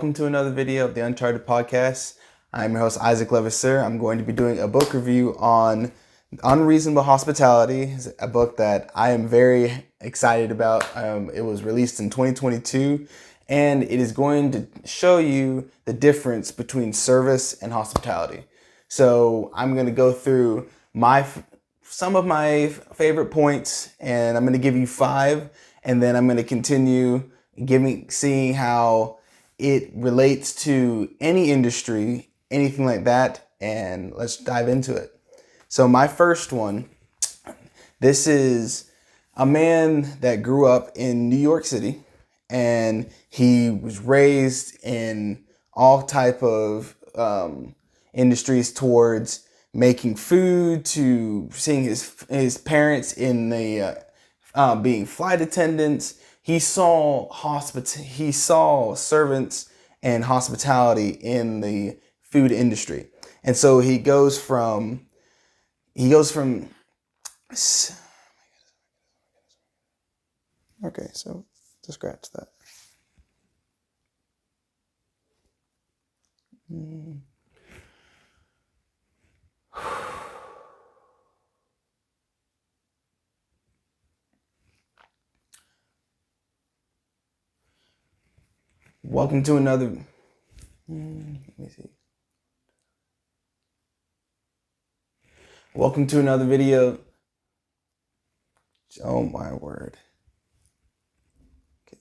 welcome to another video of the Uncharted Podcast. I'm your host, Isaac Levisser. I'm going to be doing a book review on Unreasonable Hospitality. It's a book that I am very excited about. It was released in 2022, and it is going to show you the difference between service and hospitality. So I'm going to go through some of my favorite points, and I'm going to give you 5, and then I'm going to continue seeing how it relates to any industry, anything like that, and let's dive into it. So my first one, this is a man that grew up in New York City, and he was raised in all type of industries, towards making food, to seeing his parents in the being flight attendants. He saw servants and hospitality in the food industry. And so he goes from okay, so to scratch that. Welcome to another, let me see. Welcome to another video. Oh my word. Okay.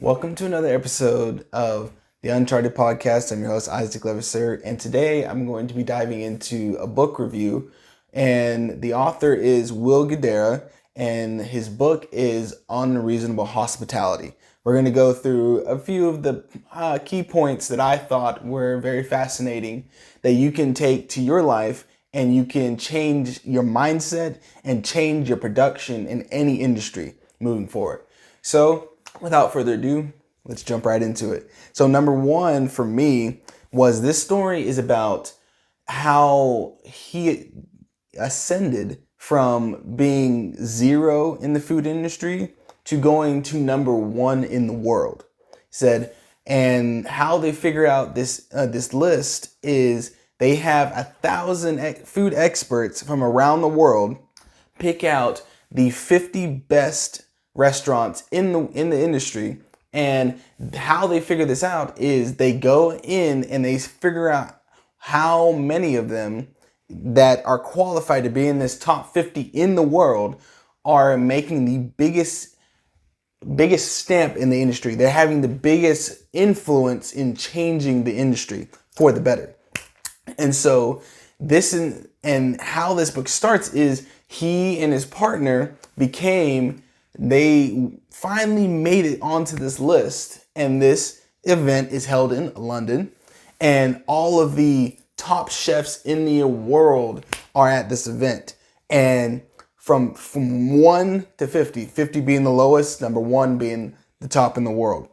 Welcome to another episode of the Uncharted Podcast. I'm your host, Isaac Levisser, and today I'm going to be diving into a book review, and the author is Will Guidara, and his book is Unreasonable Hospitality. We're going to go through a few of the key points that I thought were very fascinating that you can take to your life, and you can change your mindset and change your production in any industry moving forward. So, without further ado, let's jump right into it. So number 1 for me was, this story is about how he ascended from being 0 in the food industry to going to number 1 in the world. He said, and how they figure out this list is they have 1,000 food experts from around the world pick out the 50 best restaurants in the industry, and how they figure this out is they go in and they figure out how many of them that are qualified to be in this top 50 in the world are making the biggest stamp in the industry. They're having the biggest influence in changing the industry for the better. And so and how this book starts is he and his partner they finally made it onto this list, and this event is held in London, and all of the top chefs in the world are at this event, and from 1 to 50, 50 being the lowest, number 1 being the top in the world.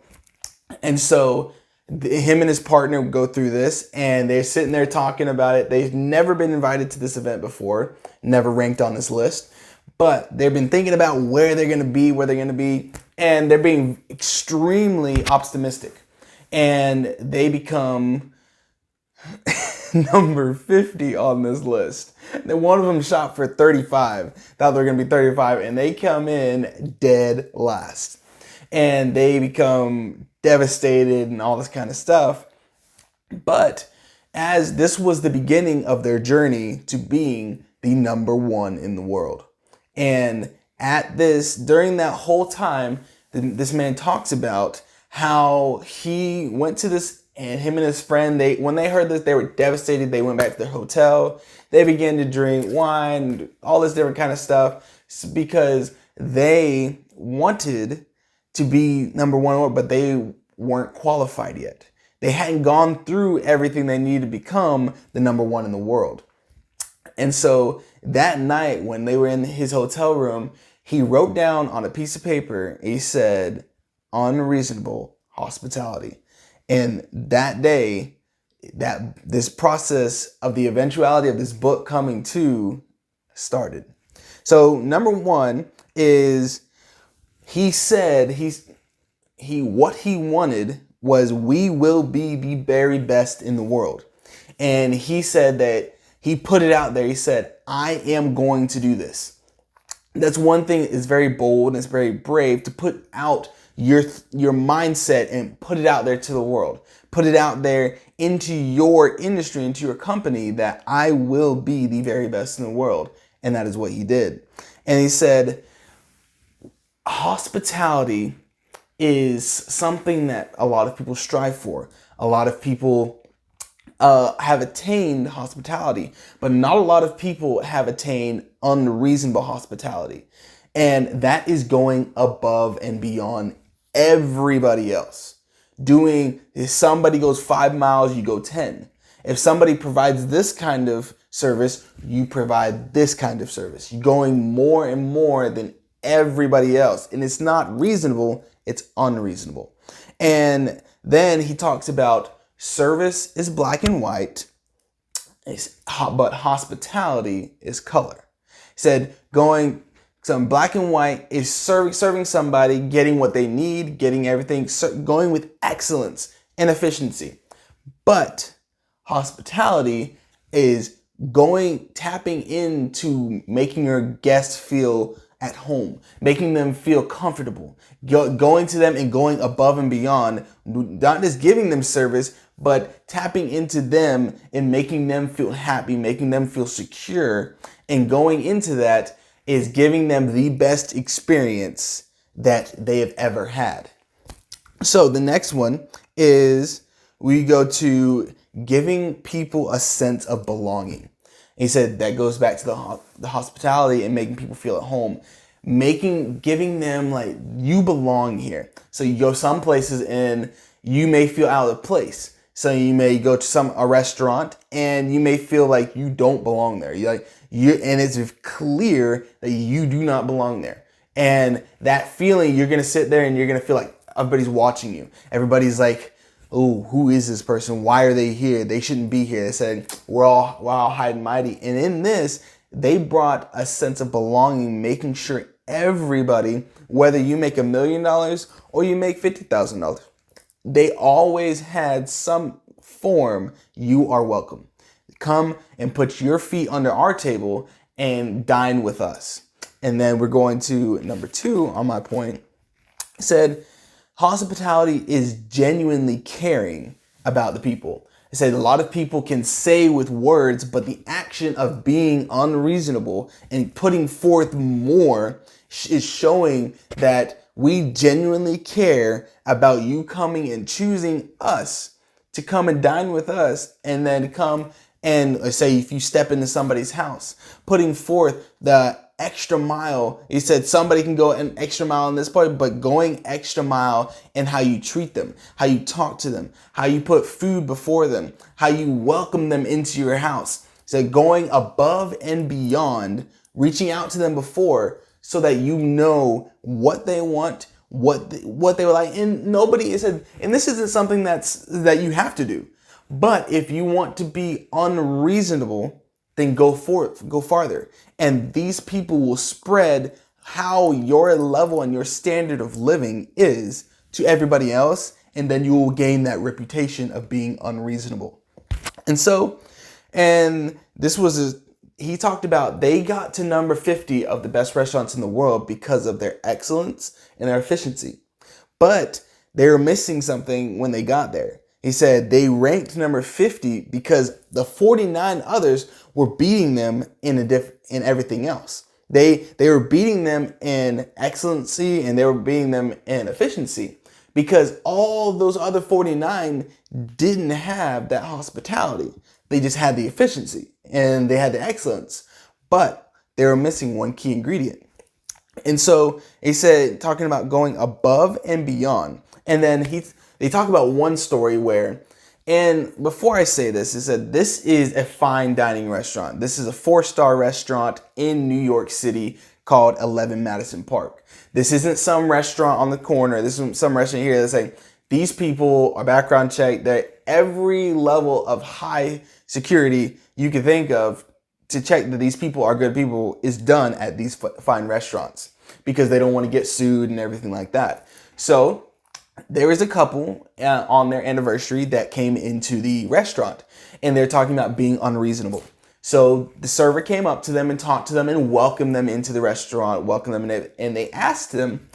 And so him and his partner go through this, and they're sitting there talking about it. They've never been invited to this event before, never ranked on this list. But they've been thinking about where they're going to be, and they're being extremely optimistic. And they become number 50 on this list. Then one of them shot for 35, thought they were going to be 35, and they come in dead last. And they become devastated and all this kind of stuff. But as this was the beginning of their journey to being the number 1 in the world. And during that whole time, this man talks about how he went to this, and him and his friend, when they heard this, they were devastated. They went back to their hotel. They began to drink wine, all this different kind of stuff, because they wanted to be number 1, but they weren't qualified yet. They hadn't gone through everything they needed to become the number 1 in the world. And so that night when they were in his hotel room, he wrote down on a piece of paper, he said, unreasonable hospitality. And that day, that this process of the eventuality of this book coming to started. So number one is he said what he wanted was we will be the very best in the world. And he said that he put it out there. He said, I am going to do this. That's one thing. It's very bold and it's very brave to put out your mindset and put it out there to the world. Put it out there into your industry, into your company, that I will be the very best in the world. And that is what he did. And he said, hospitality is something that a lot of people strive for. A lot of people have attained hospitality, but not a lot of people have attained unreasonable hospitality. And that is going above and beyond everybody else. If somebody goes 5 miles, you go 10. If somebody provides this kind of service, you provide this kind of service. You're going more and more than everybody else. And it's not reasonable, it's unreasonable. And then he talks about service is black and white, but hospitality is color. He said going some black and white is serving somebody, getting what they need, getting everything, going with excellence and efficiency. But hospitality is tapping into making your guests feel at home, making them feel comfortable, going to them and going above and beyond, not just giving them service, but tapping into them and making them feel happy, making them feel secure. And going into that is giving them the best experience that they have ever had. So the next one is we go to giving people a sense of belonging. He said that goes back to the hospitality and making people feel at home, giving them like you belong here. So you go some places and you may feel out of place. So you may go to a restaurant and you may feel like you don't belong there. And it's clear that you do not belong there. And that feeling, you're gonna sit there and you're gonna feel like everybody's watching you. Everybody's like, oh, who is this person? Why are they here? They shouldn't be here. They said, we're all high and mighty. And in this, they brought a sense of belonging, making sure everybody, whether you make $1 million or you make $50,000, they always had some form, you are welcome. Come and put your feet under our table and dine with us. And then we're going to number 2 on my point. It said, hospitality is genuinely caring about the people. It said a lot of people can say with words, but the action of being unreasonable and putting forth more is showing that we genuinely care about you coming and choosing us to come and dine with us, and then come and say if you step into somebody's house, putting forth the extra mile. He said somebody can go an extra mile in this part, but going extra mile in how you treat them, how you talk to them, how you put food before them, how you welcome them into your house. He said going above and beyond, reaching out to them before so that you know what they want, what they were like. And nobody said, and this isn't something that you have to do. But if you want to be unreasonable, then go farther. And these people will spread how your level and your standard of living is to everybody else. And then you will gain that reputation of being unreasonable. And this was, he talked about they got to number 50 of the best restaurants in the world because of their excellence and their efficiency. But they were missing something when they got there. He said they ranked number 50 because the 49 others were beating them in everything else. They were beating them in excellency and they were beating them in efficiency because all those other 49 didn't have that hospitality. They just had the efficiency and they had the excellence, but they were missing one key ingredient. And so he said, talking about going above and beyond. And then they talk about one story where And before I say this, it said this is a fine dining restaurant. This is a 4-star restaurant in New York City called 11 Madison Park. This isn't some restaurant on the corner. This isn't some restaurant here that's saying these people are background checked. That every level of high security you can think of to check that these people are good people is done at these fine restaurants because they don't want to get sued and everything like that. So there was a couple on their anniversary that came into the restaurant, and they're talking about being unreasonable. So the server came up to them and talked to them and welcomed them into the restaurant, welcomed them, and they asked them,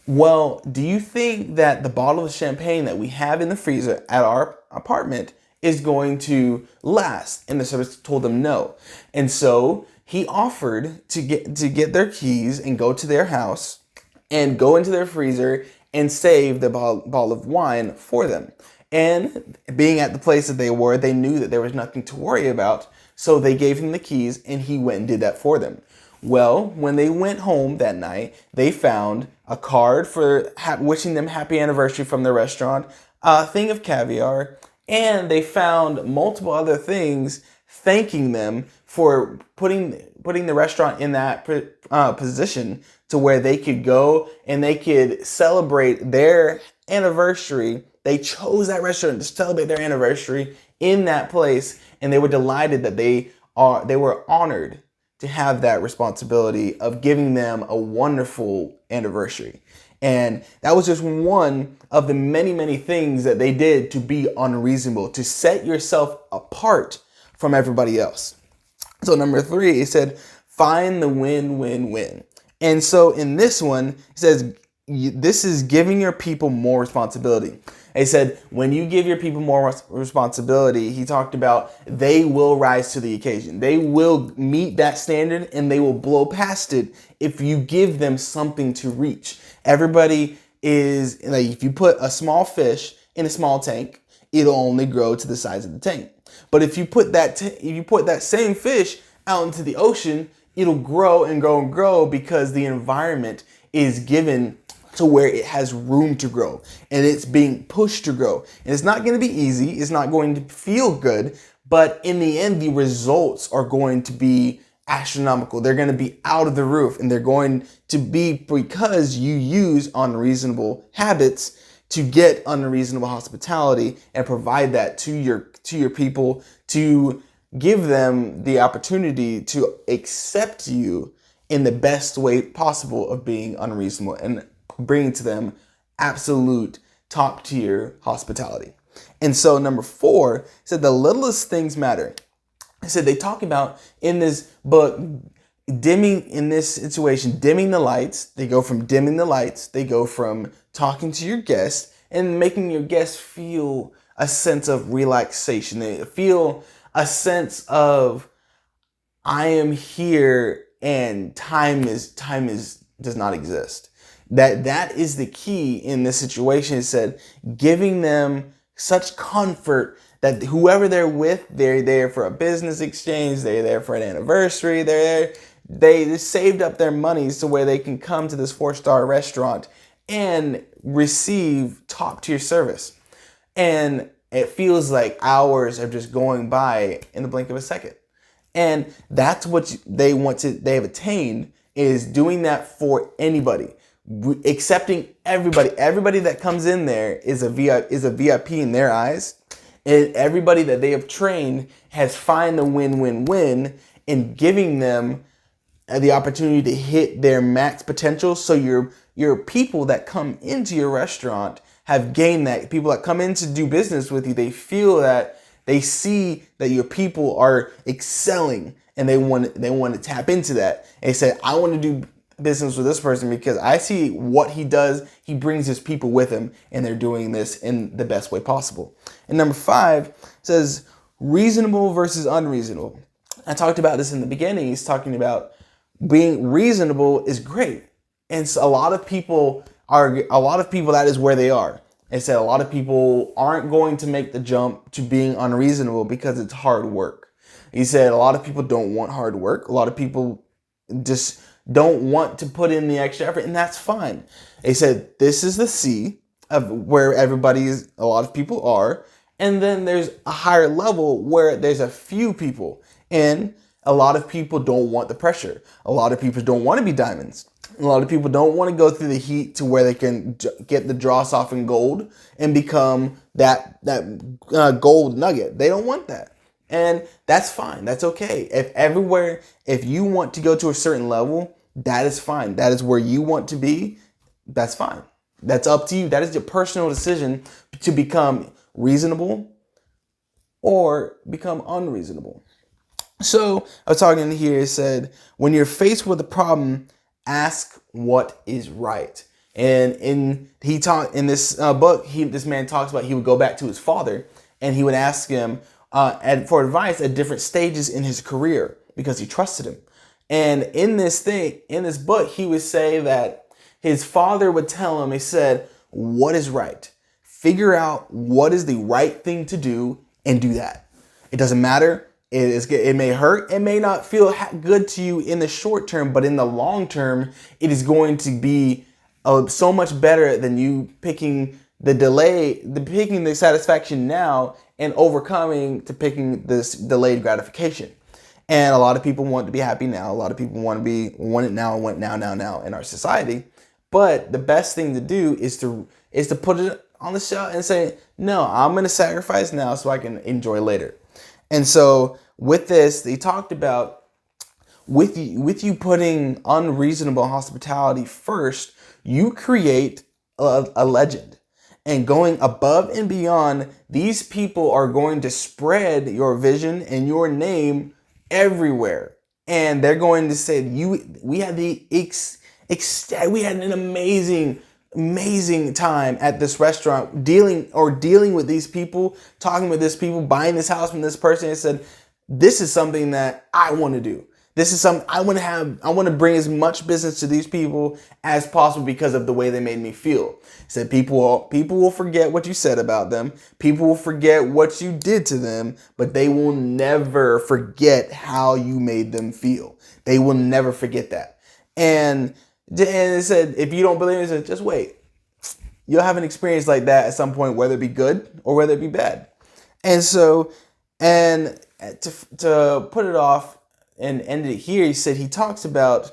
well, do you think that the bottle of champagne that we have in the freezer at our apartment is going to last? And the server told them no. And so he offered to get their keys and go to their house and go into their freezer and save the bottle of wine for them. And being at the place that they were, they knew that there was nothing to worry about. So they gave him the keys and he went and did that for them. Well, when they went home that night, they found a card for wishing them happy anniversary from the restaurant, a thing of caviar, and they found multiple other things thanking them for putting the restaurant in that position to where they could go and they could celebrate their anniversary. They chose that restaurant to celebrate their anniversary in that place, and they were delighted that they were honored to have that responsibility of giving them a wonderful anniversary. And that was just one of the many, many things that they did to be unreasonable, to set yourself apart from everybody else. So number 3, it said, find the win-win-win. And so in this one, it says, this is giving your people more responsibility. He said, when you give your people more responsibility, he talked about they will rise to the occasion. They will meet that standard and they will blow past it if you give them something to reach. Everybody is like, if you put a small fish in a small tank, it'll only grow to the size of the tank. But if you put that same fish out into the ocean, it'll grow and grow and grow because the environment is given to where it has room to grow and it's being pushed to grow. And it's not going to be easy. It's not going to feel good. But in the end, the results are going to be astronomical. They're going to be out of the roof, and they're going to be because you use unreasonable habits to get unreasonable hospitality and provide that to your people, to give them the opportunity to accept you in the best way possible of being unreasonable and bringing to them absolute top tier hospitality. And so number 4 said the littlest things matter. I said they talk about in this book dimming the lights. They go from dimming the lights. They go from talking to your guests and making your guests feel a sense of relaxation. They feel a sense of I am here and time does not exist. That is the key in this situation. It said giving them such comfort that whoever they're with, they're there for a business exchange, they're there for an anniversary, they saved up their money so where they can come to this 4-star restaurant and receive top tier service. And it feels like hours are just going by in the blink of a second. And that's what they have attained, is doing that for anybody. Accepting everybody that comes in there is a VIP in their eyes, and everybody that they have trained has found the win-win-win in giving them the opportunity to hit their max potential. So your people that come into your restaurant have gained that. People that come in to do business with you, they feel that they see that your people are excelling, and they want to tap into that. And they say, I want to do business with this person because I see what he does. He brings his people with him, and they're doing this in the best way possible. And number 5 says reasonable versus unreasonable. I talked about this in the beginning. He's talking about being reasonable is great. And so a lot of people that is where they are. It said a lot of people aren't going to make the jump to being unreasonable because it's hard work. He said a lot of people don't want hard work. A lot of people just don't want to put in the extra effort, and that's fine. They said this is the sea of where a lot of people are, And then there's a higher level where there's a few people. And a lot of people don't want the pressure. A lot of people don't want to be diamonds. A lot of people don't want to go through the heat to where they can get the dross off in gold and become that gold nugget. They don't want that. And that's fine. That's okay. If you want to go to a certain level, that is fine. That is where you want to be. That's fine. That's up to you. That is your personal decision to become reasonable or become unreasonable. So I was talking here, it said, when you're faced with a problem, ask what is right. And in this book, this man talks about he would go back to his father and he would ask him for advice at different stages in his career because he trusted him. And in this book, he would say that his father would tell him, he said, what is right? Figure out what is the right thing to do and do that. It doesn't matter. It may hurt. It may not feel good to you in the short term, but in the long term, it is going to be so much better than you picking the satisfaction now and overcoming to picking this delayed gratification. And a lot of people want to be happy now. A lot of people want it now and want now in our society. But the best thing to do is to put it on the shelf and say, no, I'm going to sacrifice now so I can enjoy later. And so with this, they talked about with you putting unreasonable hospitality first, you create a legend. And going above and beyond, these people are going to spread your vision and your name everywhere. And they're going to say, we had an amazing time at this restaurant dealing with these people, talking with these people, buying this house from this person, and said, this is something that I want to do. This is something I want to bring as much business to these people as possible because of the way they made me feel. He said people will forget what you said about them. People will forget what you did to them, but they will never forget how you made them feel. They will never forget that. And it said, if you don't believe it, said, just wait. You'll have an experience like that at some point, whether it be good or whether it be bad. And so, and to put it off and end it here, he said, he talks about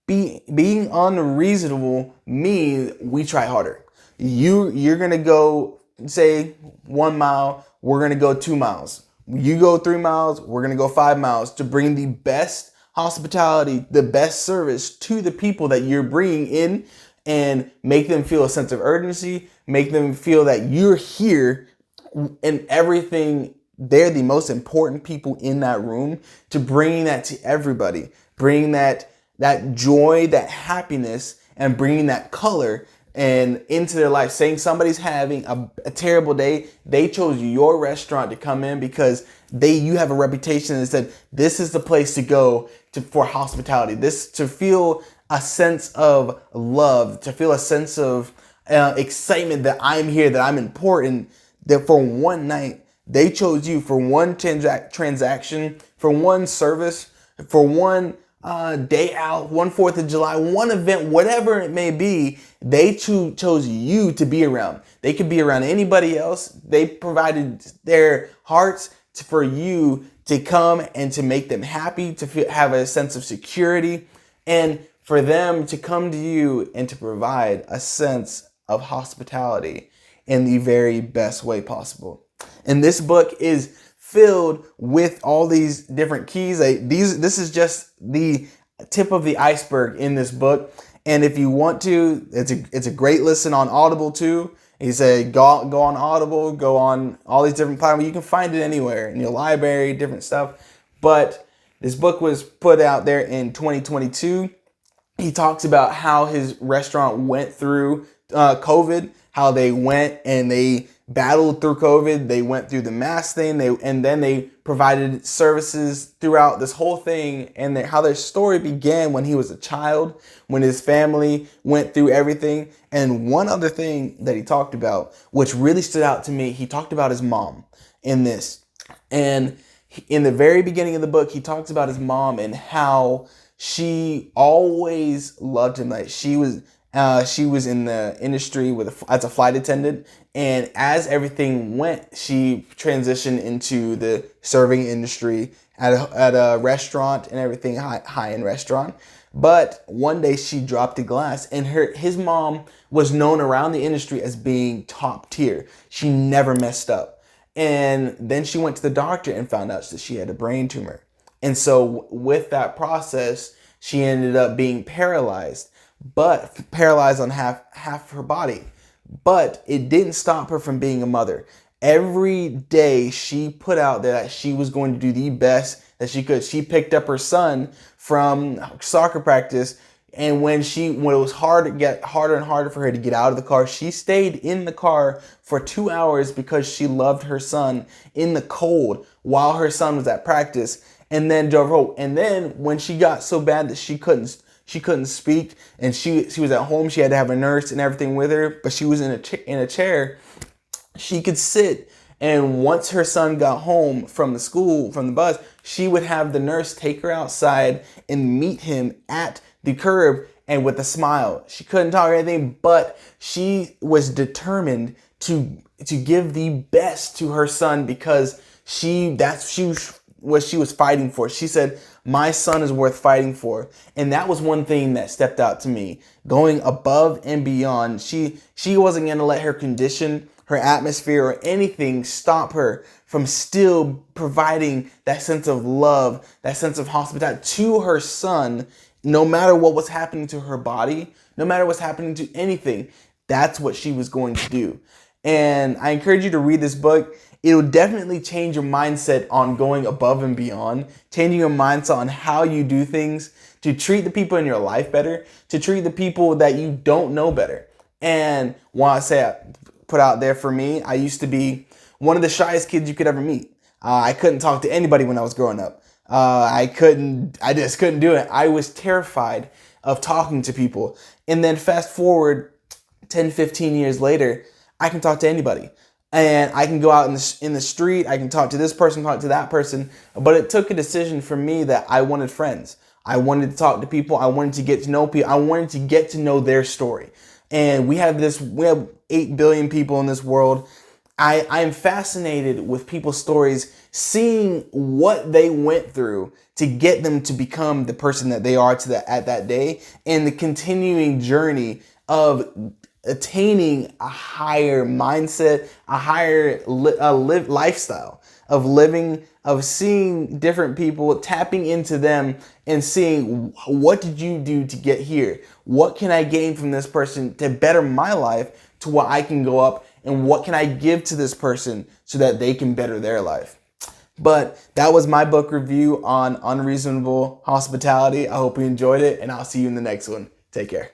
being unreasonable means we try harder. You're going to go, say, 1 mile, we're going to go 2 miles. You go 3 miles, we're going to go 5 miles to bring the best hospitality, the best service to the people that you're bringing in and make them feel a sense of urgency, make them feel that you're here and everything. They're the most important people in that room, to bringing that to everybody, bringing that joy, that happiness, and bringing that color and into their life. Saying somebody's having a terrible day, they chose your restaurant to come in because you have a reputation that said this is the place to go for hospitality. This to feel a sense of love, to feel a sense of excitement that I'm here, that I'm important. That for one night they chose you, for one transaction, for one service, for one day out, one 4th of July, one event, whatever it may be, they chose you to be around. They could be around anybody else. They provided their hearts for you to come and to make them happy, to have a sense of security, and for them to come to you and to provide a sense of hospitality in the very best way possible. And this book is filled with all these different keys. This is just the tip of the iceberg in this book. And if you want to, it's a great listen on Audible too. He said go on Audible, go on all these different platforms. You can find it anywhere in your library, different stuff. But this book was put out there in 2022. He talks about how his restaurant went through COVID, how they went and they battled through COVID. They went through the mask thing, and then they provided services throughout this whole thing, and how their story began when he was a child, when his family went through everything. And one other thing that he talked about, which really stood out to me, he talked about his mom in this. And in the very beginning of the book, he talks about his mom and how she always loved him. Like she was She was in the industry as a flight attendant, and as everything went, she transitioned into the serving industry at a restaurant and everything, high end restaurant. But one day she dropped a glass, and his mom was known around the industry as being top tier. She never messed up. And then she went to the doctor and found out that she had a brain tumor. And so with that process, she ended up being paralyzed, but paralyzed on half her body. But it didn't stop her from being a mother. Every day she put out there that she was going to do the best that she could. She picked up her son from soccer practice, and when it was harder and harder for her to get out of the car, she stayed in the car for 2 hours because she loved her son in the cold while her son was at practice, and then drove home. And then when she got so bad that she couldn't speak, and she was at home, she had to have a nurse and everything with her, but she was in a chair. She could sit, and once her son got home from the bus, she would have the nurse take her outside and meet him at the curb, and with a smile. She couldn't talk or anything, but she was determined to give the best to her son because what she was fighting for. She said, my son is worth fighting for. And that was one thing that stepped out to me, going above and beyond. She wasn't going to let her condition, her atmosphere, or anything stop her from still providing that sense of love, that sense of hospitality to her son, no matter what was happening to her body, no matter what's happening to anything. That's what she was going to do. And I encourage you to read this book. It will definitely change your mindset on going above and beyond, changing your mindset on how you do things, to treat the people in your life better, to treat the people that you don't know better. And while I say put out there, for me, I used to be one of the shyest kids you could ever meet. I couldn't talk to anybody when I was growing up. I just couldn't do it. I was terrified of talking to people. And then fast forward 10, 15 years later, I can talk to anybody. And I can go out in the street, I can talk to this person, talk to that person. But it took a decision for me that I wanted friends. I wanted to talk to people. I wanted to get to know people. I wanted to get to know their story. And we have 8 billion people in this world. I am fascinated with people's stories, seeing what they went through to get them to become the person that they are at that day, and the continuing journey of attaining a higher mindset, a higher lifestyle of living, of seeing different people, tapping into them and seeing, what did you do to get here? What can I gain from this person to better my life to what I can go up, and what can I give to this person so that they can better their life? But that was my book review on Unreasonable Hospitality. I hope you enjoyed it, and I'll see you in the next one. Take care.